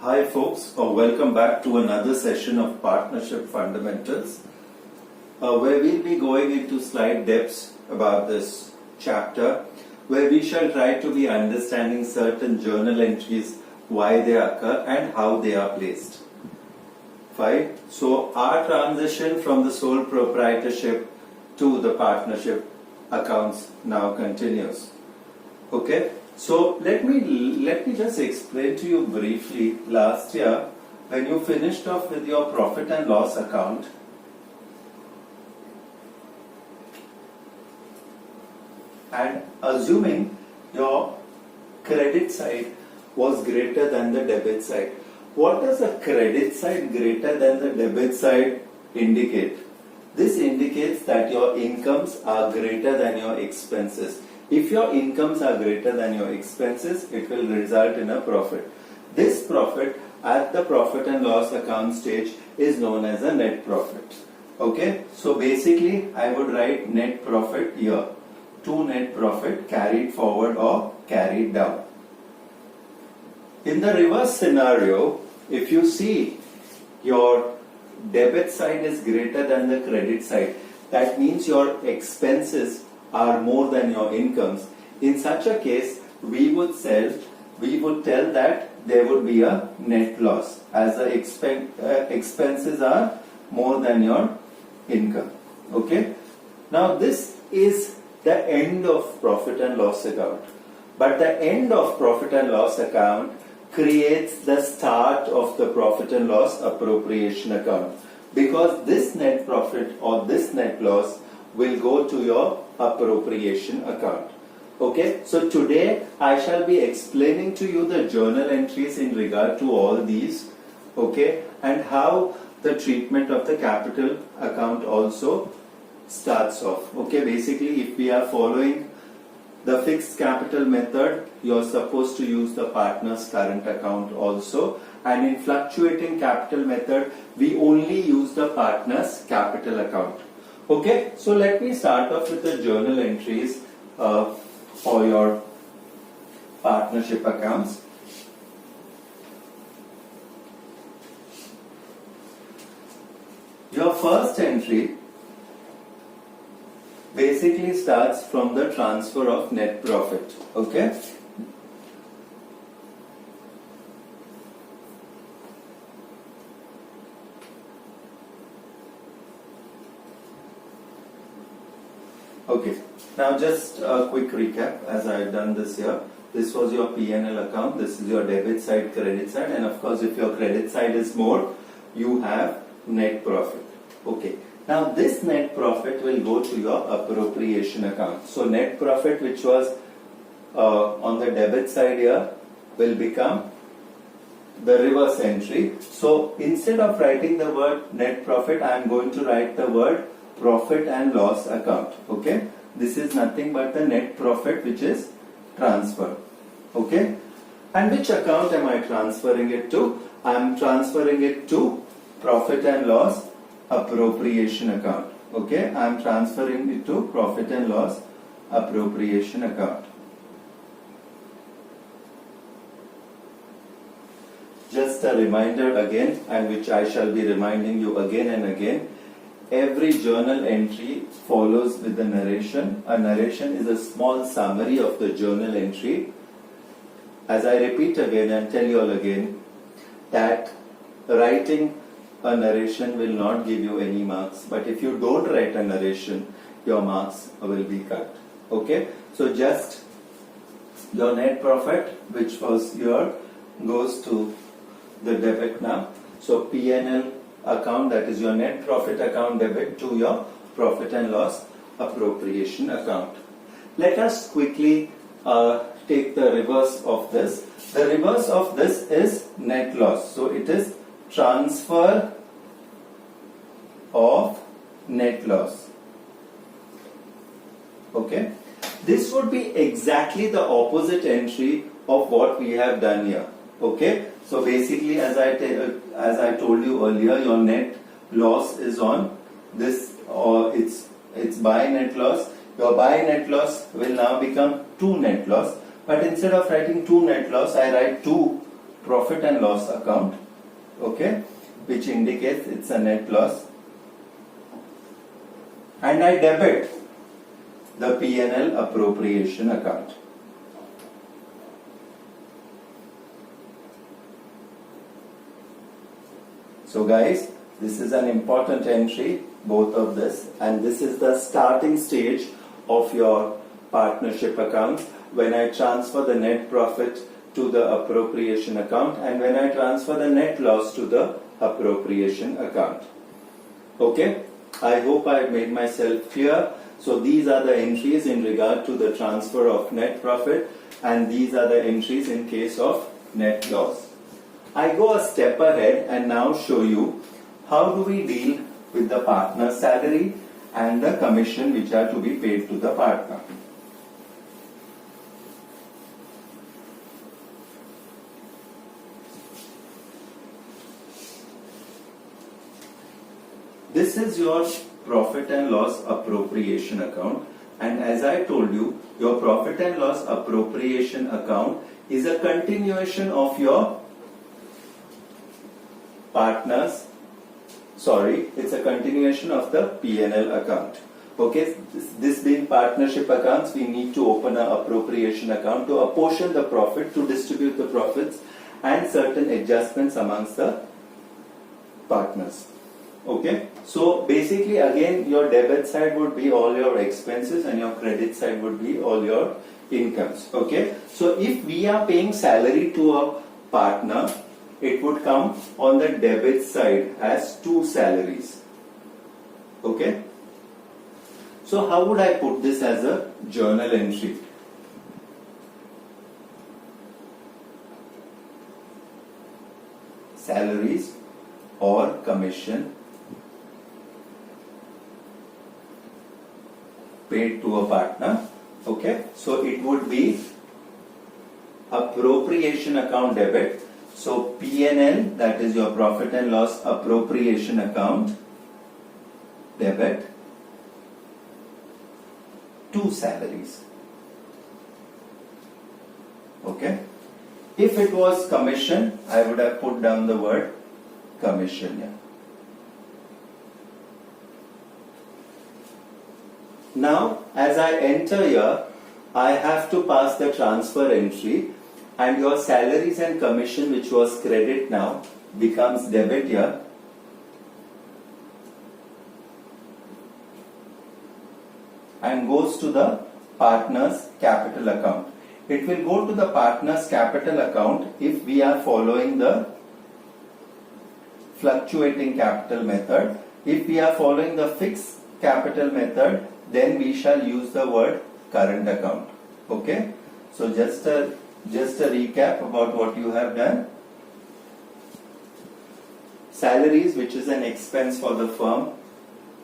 Hi folks, welcome back to another session of Partnership Fundamentals where we'll be going into slight depths about this chapter where we shall try to be understanding certain journal entries, why they occur and how they are placed. Fine. So our transition from the sole proprietorship to the partnership accounts now continues. Okay. So let me just explain to you briefly. Last year, when you finished off with your profit and loss account, and assuming your credit side was greater than the debit side, what does a credit side greater than the debit side indicate? This indicates that your incomes are greater than your expenses. If your incomes are greater than your expenses, it will result in a profit. This profit at the profit and loss account stage is known as a net profit. Okay, so basically I would write net profit here. To net profit carried forward or carried down. In the reverse scenario, if you see your debit side is greater than the credit side, that means your expenses are more than your incomes. In such a case, we would tell that there would be a net loss as the expenses are more than your income. Okay. Now this is the end of profit and loss account. But the end of profit and loss account creates the start of the profit and loss appropriation account, because this net profit or this net loss will go to your appropriation account. Okay, so today I shall be explaining to you the journal entries in regard to all these, okay, and how the treatment of the capital account also starts off. Okay, basically if we are following the fixed capital method, you're supposed to use the partner's current account also, and in fluctuating capital method, we only use the partner's capital account. Okay, so let me start off with the journal entries for your partnership accounts. Your first entry basically starts from the transfer of net profit. Okay. Okay, now just a quick recap as I have done this here. This was your P&L account, this is your debit side, credit side, and of course if your credit side is more, you have net profit. Okay, now this net profit will go to your appropriation account. So net profit which was on the debit side here will become the reverse entry. So instead of writing the word net profit, I am going to write the word profit and loss account. Okay, this is nothing but the net profit which is transferred. Okay, and which account am I transferring it to? I am transferring it to profit and loss appropriation account. Okay, I am transferring it to profit and loss appropriation account. Just a reminder again, and which I shall be reminding you again and again. Every journal entry follows with the narration. A narration is a small summary of the journal entry. As I repeat again and tell you all again that writing a narration will not give you any marks, but if you don't write a narration, your marks will be cut. Okay, so just your net profit which was here goes to the debit now. So P&L account, that is your net profit account, debit to your profit and loss appropriation account. Let us quickly take the reverse of this. The reverse of this is net loss. So it is transfer of net loss. Okay, this would be exactly the opposite entry of what we have done here. Okay, so basically as I told you earlier, your net loss is on this, or it's by net loss. Your by net loss will now become to net loss, but instead of writing to net loss, I write to profit and loss account, okay, which indicates it's a net loss, and I debit the P&L appropriation account. So guys, this is an important entry, both of this, and this is the starting stage of your partnership account when I transfer the net profit to the appropriation account and when I transfer the net loss to the appropriation account. Okay, I hope I have made myself clear. So these are the entries in regard to the transfer of net profit, and these are the entries in case of net loss. I go a step ahead and now show you how do we deal with the partner's salary and the commission which are to be paid to the partner. This is your profit and loss appropriation account, and as I told you, your profit and loss appropriation account is a continuation of your it's a continuation of the P&L account. Okay, this being partnership accounts, we need to open an appropriation account to apportion the profit, to distribute the profits and certain adjustments amongst the partners. Okay, so basically again your debit side would be all your expenses and your credit side would be all your incomes. Okay, so if we are paying salary to a partner, it would come on the debit side as 2 salaries. Okay, so how would I put this as a journal entry? Salaries or commission paid to a partner. Okay, so it would be appropriation account debit. So P&L, that is your profit and loss appropriation account, debit, 2 salaries. Okay. If it was commission, I would have put down the word commission here. Now, as I enter here, I have to pass the transfer entry, and your salaries and commission, which was credit now, becomes debit here. And goes to the partner's capital account. It will go to the partner's capital account if we are following the fluctuating capital method. If we are following the fixed capital method, then we shall use the word current account. Okay, so just a recap about what you have done. Salaries, which is an expense for the firm,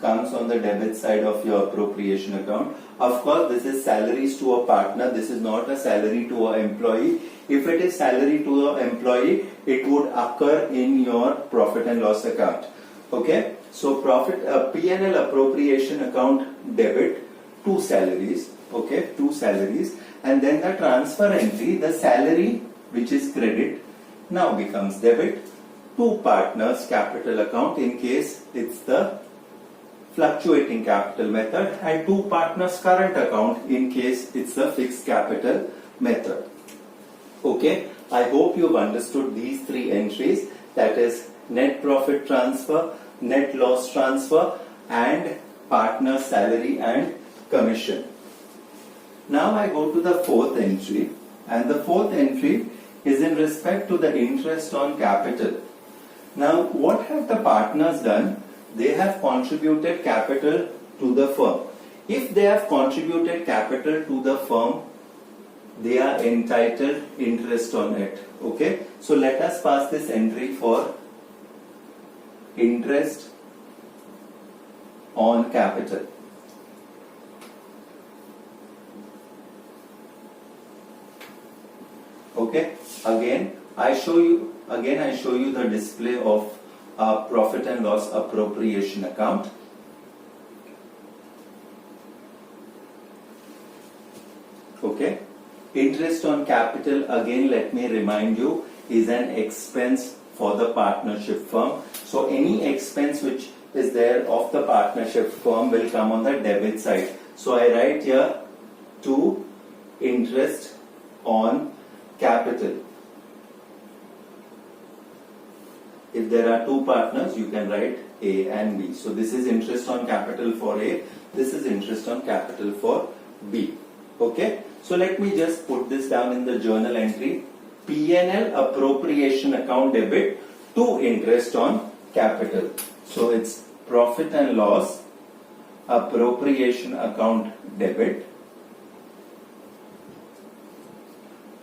comes on the debit side of your appropriation account. Of course, this is salaries to a partner. This is not a salary to an employee. If it is salary to an employee, it would occur in your profit and loss account. Okay, so P&L appropriation account debit, 2 salaries. Okay, 2 salaries, and then the transfer entry, the salary which is credit now becomes debit to partners capital account in case it's the fluctuating capital method, and to partners current account in case it's the fixed capital method. Okay, I hope you've understood these 3 entries, that is net profit transfer, net loss transfer, and partner salary and commission. Now I go to the 4th entry, and the 4th entry is in respect to the interest on capital. Now what have the partners done? They have contributed capital to the firm. If they have contributed capital to the firm, they are entitled interest on it. Okay, so let us pass this entry for interest on capital. Okay, again I show you the display of profit and loss appropriation account. Okay, interest on capital, again let me remind you, is an expense for the partnership firm. So any expense which is there of the partnership firm will come on the debit side. So I write here to interest on capital. If there are two partners, you can write A and B. So this is interest on capital for A. This is interest on capital for B. Okay. So let me just put this down in the journal entry. P&L appropriation account debit to interest on capital. So it's profit and loss appropriation account debit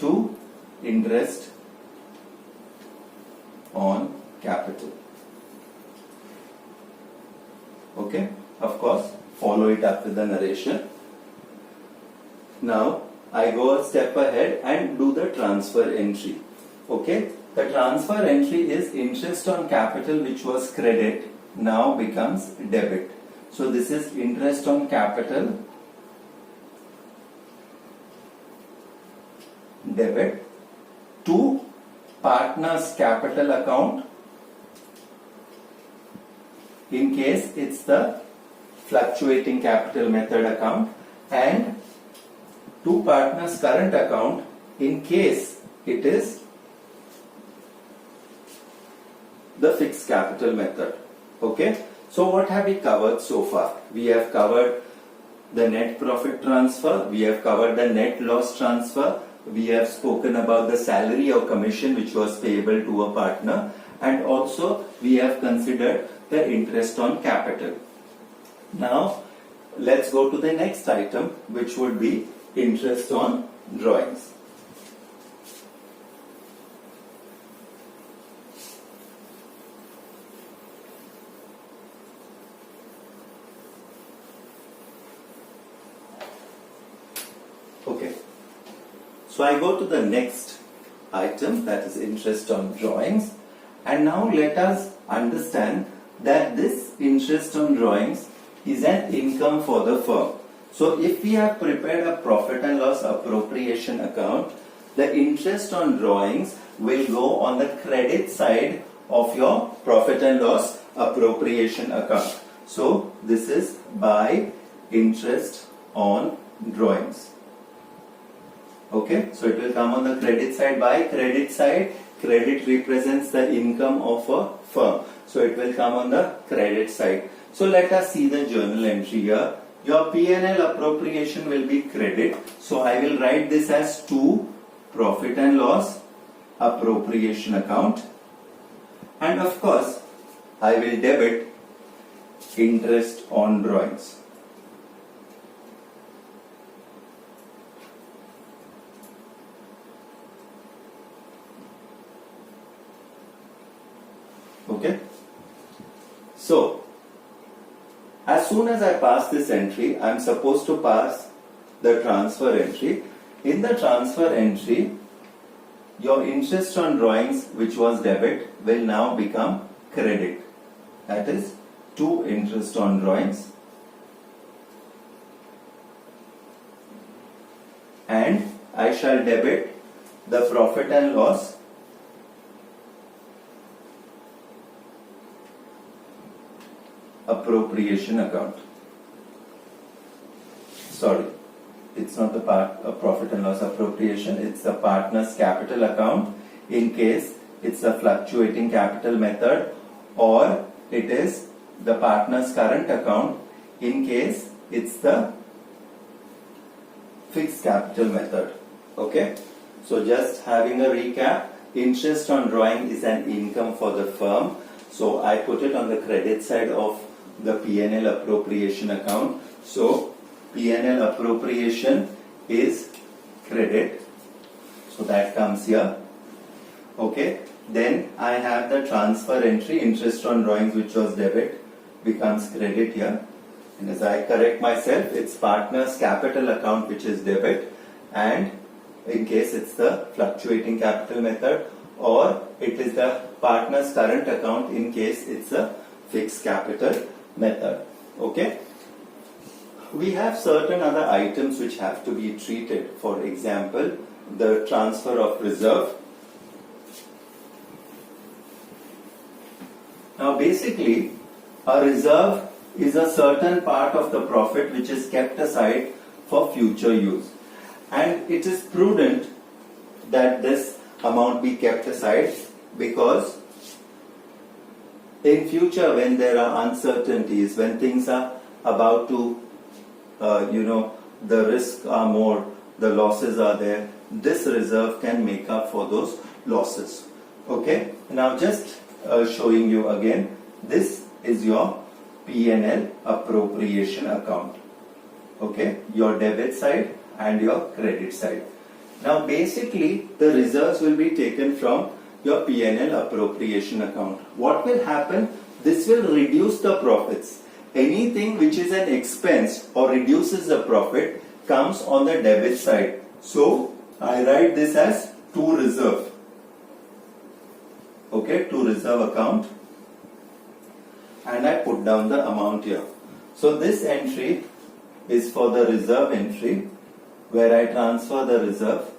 to interest on capital. Okay, of course, follow it up with the narration. Now I go a step ahead and do the transfer entry. Okay, the transfer entry is interest on capital which was credit now becomes debit. So this is interest on capital debit to partner's capital account in case it's the fluctuating capital method account, and to partner's current account in case it is the fixed capital method. Okay, so what have we covered so far? We have covered the net profit transfer, we have covered the net loss transfer, we have spoken about the salary or commission which was payable to a partner, and also we have considered the interest on capital. Now let's go to the next item, which would be interest on drawings. Okay, so I go to the next item, that is interest on drawings, and now let us understand that this interest on drawings is an income for the firm. So if we have prepared a profit and loss appropriation account, the interest on drawings will go on the credit side of your profit and loss appropriation account. So this is by interest on drawings. Okay, so it will come on the credit side. By credit side, credit represents the income of a firm. So it will come on the credit side. So let us see the journal entry here. Your P&L appropriation will be credit. So I will write this as to profit and loss appropriation account. And of course, I will debit interest on drawings. Okay. So, as soon as I pass this entry, I am supposed to pass the transfer entry. In the transfer entry, your interest on drawings, which was debit, will now become credit. That is to interest on drawings. And I shall debit the profit and loss appropriation account. Sorry, it's not the profit and loss appropriation, it's the partner's capital account in case it's the fluctuating capital method, or it is the partner's current account in case it's the fixed capital method. Okay, so just having a recap, interest on drawing is an income for the firm. So I put it on the credit side of the P&L appropriation account. So P&L appropriation is credit. So that comes here. Okay. Then I have the transfer entry, interest on drawings, which was debit, becomes credit here. And as I correct myself, it's partner's capital account which is debit, and in case it's the fluctuating capital method, or it is the partner's current account in case it's a fixed capital method. Okay. We have certain other items which have to be treated. For example, the transfer of reserve. Now basically, a reserve is a certain part of the profit which is kept aside for future use. And it is prudent that this amount be kept aside, because in future when there are uncertainties, when things are about to, the risks are more, the losses are there, this reserve can make up for those losses. Okay, now just showing you again, this is your P&L appropriation account. Okay, your debit side and your credit side. Now basically the reserves will be taken from your P&L appropriation account. What will happen? This will reduce the profits. Anything which is an expense or reduces the profit comes on the debit side. So I write this as to reserve. Okay, to reserve account, and I put down the amount here. So this entry is for the reserve entry, where I transfer the reserve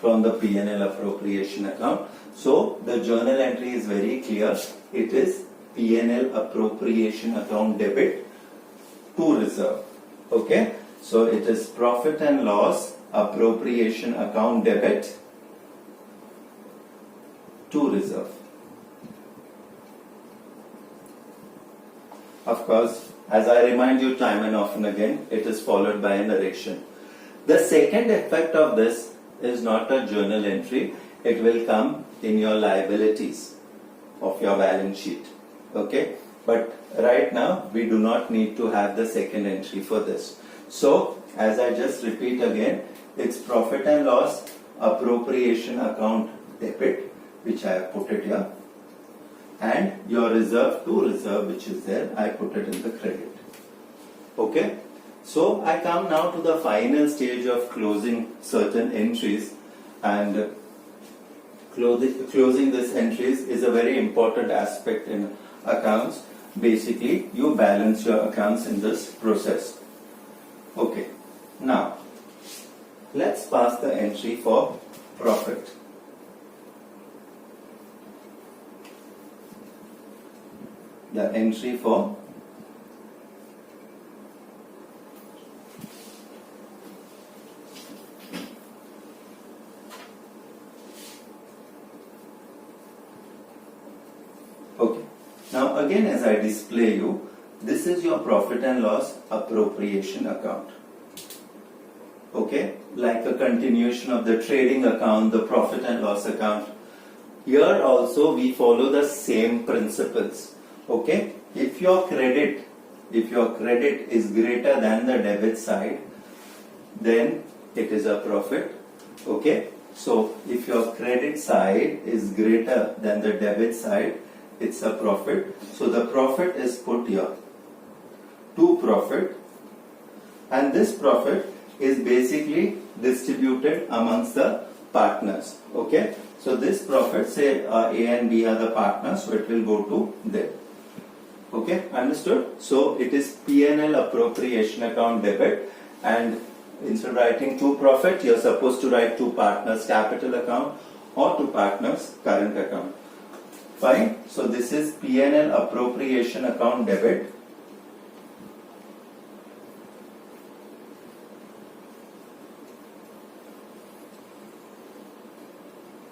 from the P&L appropriation account. So the journal entry is very clear. It is P&L appropriation account debit to reserve. Okay, so it is profit and loss appropriation account debit to reserve. Of course, as I remind you time and often again, it is followed by a narration. The second effect of this is not a journal entry. It will come in your liabilities of your balance sheet. Okay, but right now we do not need to have the second entry for this. So as I just repeat again, it's profit and loss appropriation account debit, which I have put it here, and your reserve to reserve, which is there, I put it in the credit. Okay, so I come now to the final stage of closing certain entries, and closing these entries is a very important aspect in accounts. Basically, you balance your accounts in this process. Okay, now let's pass the entry for profit. The entry for okay. Now again, as I display you, this is your profit and loss appropriation account. Okay, like a continuation of the trading account, the profit and loss account. Here also we follow the same principles. Okay, if your credit is greater than the debit side, then it is a profit. Okay, so if your credit side is greater than the debit side, it's a profit. So the profit is put here to profit, and this profit is basically distributed amongst the partners. Okay, so this profit, say A and B are the partners, so it will go to them. Okay, understood? So it is P&L appropriation account debit, and instead of writing to profit, you are supposed to write to partners capital account or to partners current account. Fine. So this is P&L appropriation account debit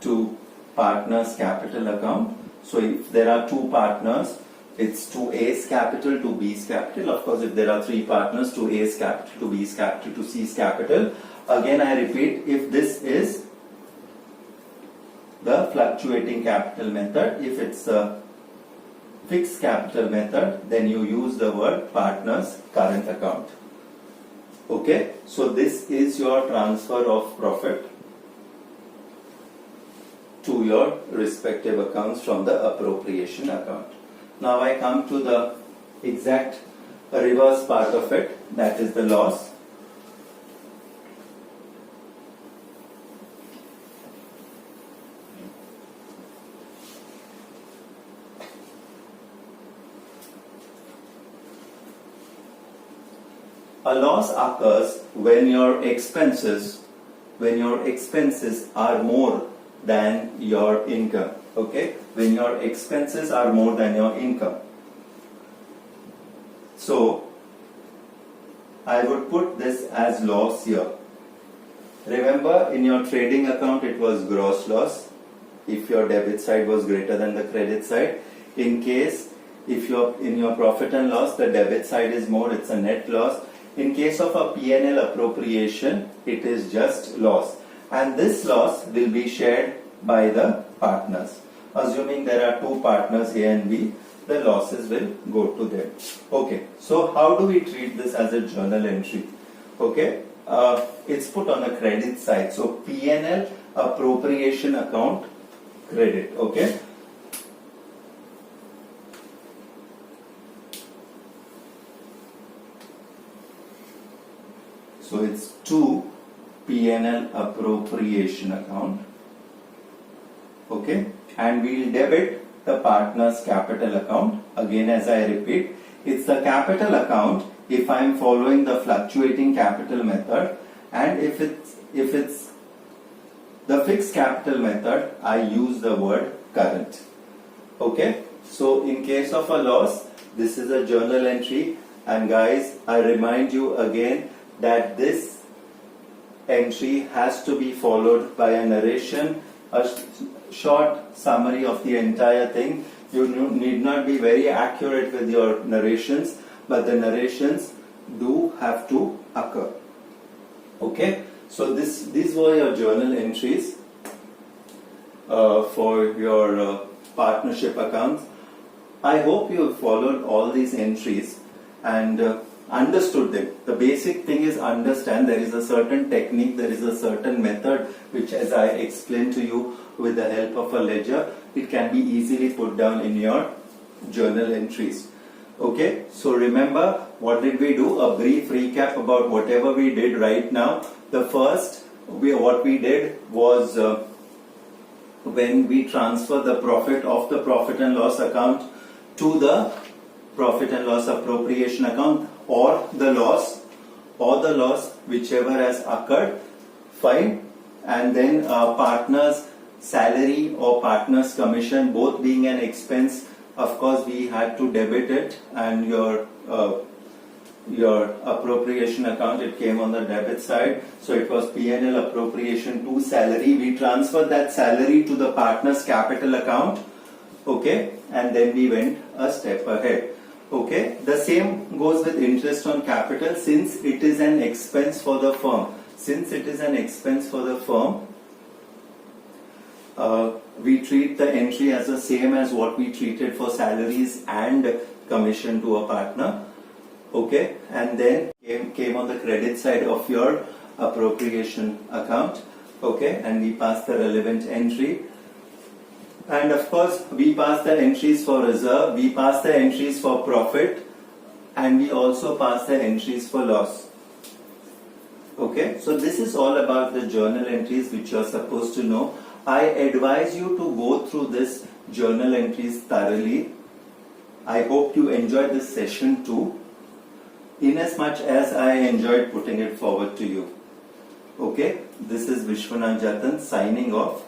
to partners capital account. So if there are two partners, it's to A's capital to B's capital. Of course, if there are three partners, to A's capital to B's capital to C's capital. Again, I repeat, if this is the fluctuating capital method, if it's a fixed capital method, then you use the word partners current account. Okay, so this is your transfer of profit to your respective accounts from the appropriation account. Now I come to the exact reverse part of it, that is the loss. A loss occurs when your expenses are more than your income. Okay, when your expenses are more than your income. So I would put this as loss here. Remember, in your trading account it was gross loss if your debit side was greater than the credit side. In case if you're in your profit and loss, the debit side is more, it's a net loss. In case of a P&L appropriation, it is just loss. And this loss will be shared by the partners. Assuming there are two partners, A and B, the losses will go to them. Okay, so how do we treat this as a journal entry? Okay, it's put on the credit side. So P&L appropriation account credit. Okay. So it's to P&L appropriation account. Okay, and we'll debit the partner's capital account. Again, as I repeat, it's the capital account if I am following the fluctuating capital method, and if it's the fixed capital method, I use the word current. Okay, so in case of a loss, this is a journal entry, and guys, I remind you again that this entry has to be followed by a narration, a short summary of the entire thing. You need not be very accurate with your narrations, but the narrations do have to occur. Okay, so these were your journal entries for your partnership accounts. I hope you have followed all these entries and understood them. The basic thing is understand there is a certain technique, there is a certain method which, as I explained to you, with the help of a ledger, it can be easily put down in your journal entries. Okay, so remember, what did we do? A brief recap about whatever we did right now. The first, what we did was when we transfer the profit of the profit and loss account to the profit and loss appropriation account, or the loss whichever has occurred, fine. And then partners salary or partners commission, both being an expense, of course we had to debit it, and your appropriation account, it came on the debit side, so it was P&L appropriation to salary. We transferred that salary to the partner's capital account. Okay, and then we went a step ahead. Okay, the same goes with interest on capital. Since it is an expense for the firm, we treat the entry as the same as what we treated for salaries and commission to a partner. Okay, and then came on the credit side of your appropriation account. Okay, and we passed the relevant entry. And of course, we pass the entries for reserve, we pass the entries for profit, and we also pass the entries for loss. Okay, so this is all about the journal entries which you are supposed to know. I advise you to go through this journal entries thoroughly. I hope you enjoyed this session too, in as much as I enjoyed putting it forward to you. Okay, this is Vishwanath Jatan signing off.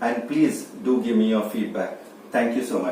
And please do give me your feedback. Thank you so much.